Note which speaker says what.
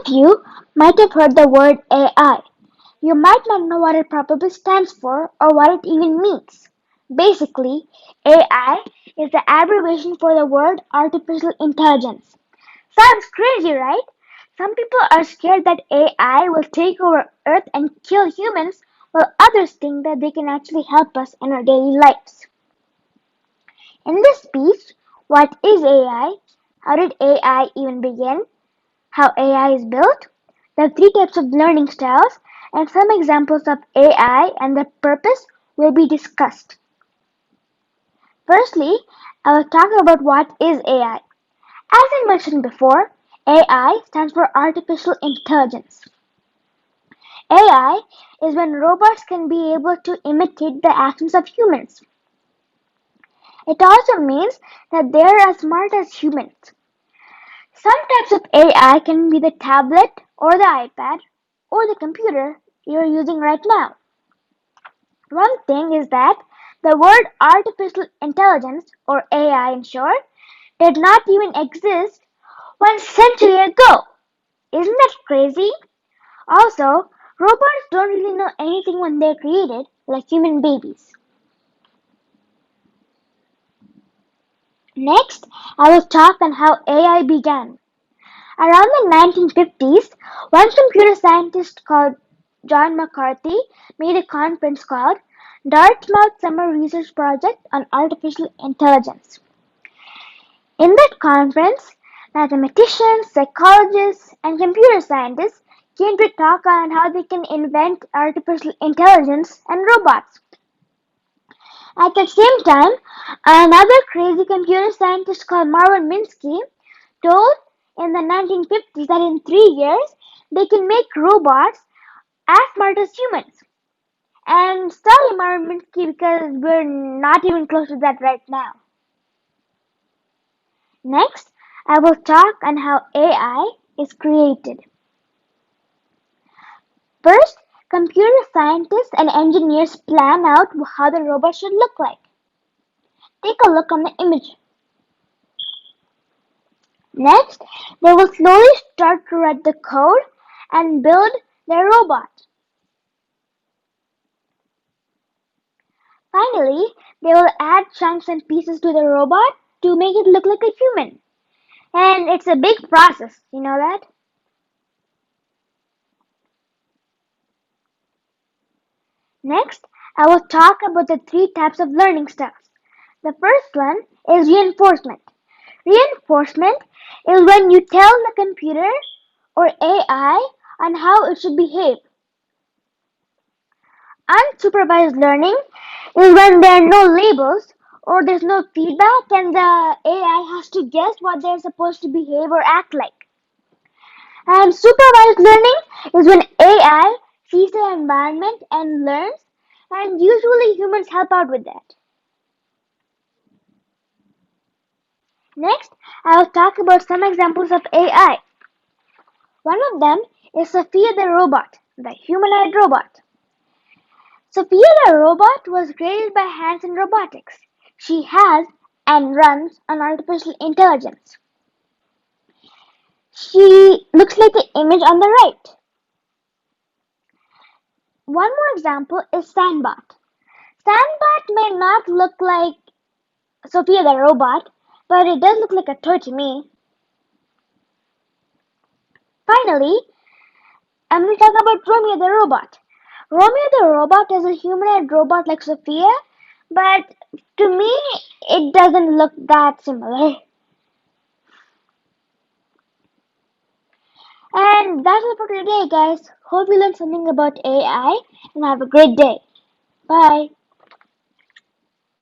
Speaker 1: of you might have heard the word AI. You might not know what it probably stands for or what it even means. Basically, AI is the abbreviation for the word artificial intelligence. Sounds crazy, right? Some people are scared that AI will take over Earth and kill humans, while others think that they can actually help us in our daily lives. In this speech, what is AI? How did AI even begin? How AI is built, the three types of learning styles, and some examples of AI and their purpose will be discussed. Firstly, I will talk about what is AI. As I mentioned before, AI stands for Artificial Intelligence. AI is when robots can be able to imitate the actions of humans. It also means that they are as smart as humans. Some types of AI can be the tablet or the iPad or the computer you're using right now. One thing is that the word artificial intelligence, or AI in short, did not even exist 1 century ago. Isn't that crazy? Also, robots don't really know anything when they're created, like human babies. Next, I will talk on how AI began. Around the 1950s, one computer scientist called John McCarthy made a conference called Dartmouth Summer Research Project on Artificial Intelligence. In that conference, mathematicians, psychologists, and computer scientists came to talk on how they can invent artificial intelligence and robots. At the same time, another crazy computer scientist called Marvin Minsky told in the 1950s that in 3 years they can make robots as smart as humans. And sorry, Marvin Minsky, because we're not even close to that right now. Next, I will talk on how AI is created. First, computer scientists and engineers plan out how the robot should look like. Take a look on the image. Next, they will slowly start to write the code and build their robot. Finally, they will add chunks and pieces to the robot to make it look like a human. And it's a big process, you know that? Next, I will talk about the three types of learning styles. The first one is reinforcement. Reinforcement is when you tell the computer or AI on how it should behave. Unsupervised learning is when there are no labels or there's no feedback and the AI has to guess what they're supposed to behave or act like. And supervised learning is when AI sees the environment and learns, and usually humans help out with that. Next, I will talk about some examples of AI. One of them is Sophia the robot, the humanoid robot. Sophia the robot was created by Hanson Robotics. She has and runs on artificial intelligence. She looks like the image on the right. One more example is Sandbot. Sandbot may not look like Sophia the robot, but it does look like a toy to me. Finally, I'm going to talk about Romeo the robot. Romeo the robot is a humanoid robot like Sophia, but to me, it doesn't look that similar. And that's it for today, guys. Hope you learned something about AI and have a great day. Bye.